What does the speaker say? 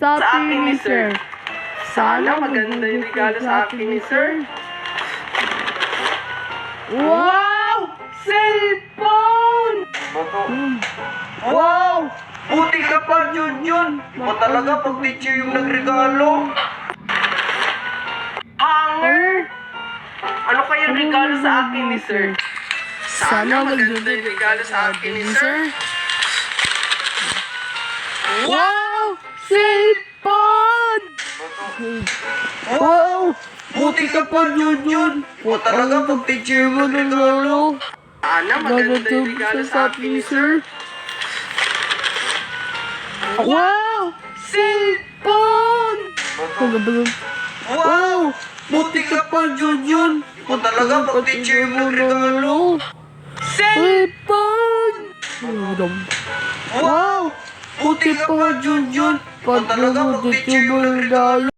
sa akin ni Sir. Sana maganda yung regalo sa akin ni Sir. Wow! Cellphone! Wow! Buti ka pa, Junjun! Ba talaga pag teacher yung nagregalo? Hanger! Ano kayang regalo sa akin ni Sir? Sana maganda yung regalo sa akin ni Sir. Wow! Cellphone! Wow! Buti ka pa, Junjun! Ba talaga pag teacher yung nagregalo? Sana maganda yung regalo sa akin ni Sir. Wow! Cellphone! Wow! Buti ka pa, Junjun! O talaga, pag teacher mo regalo? Cellphone! Wow! Buti ka pa, Junjun! O talaga, pag teacher mo regalo?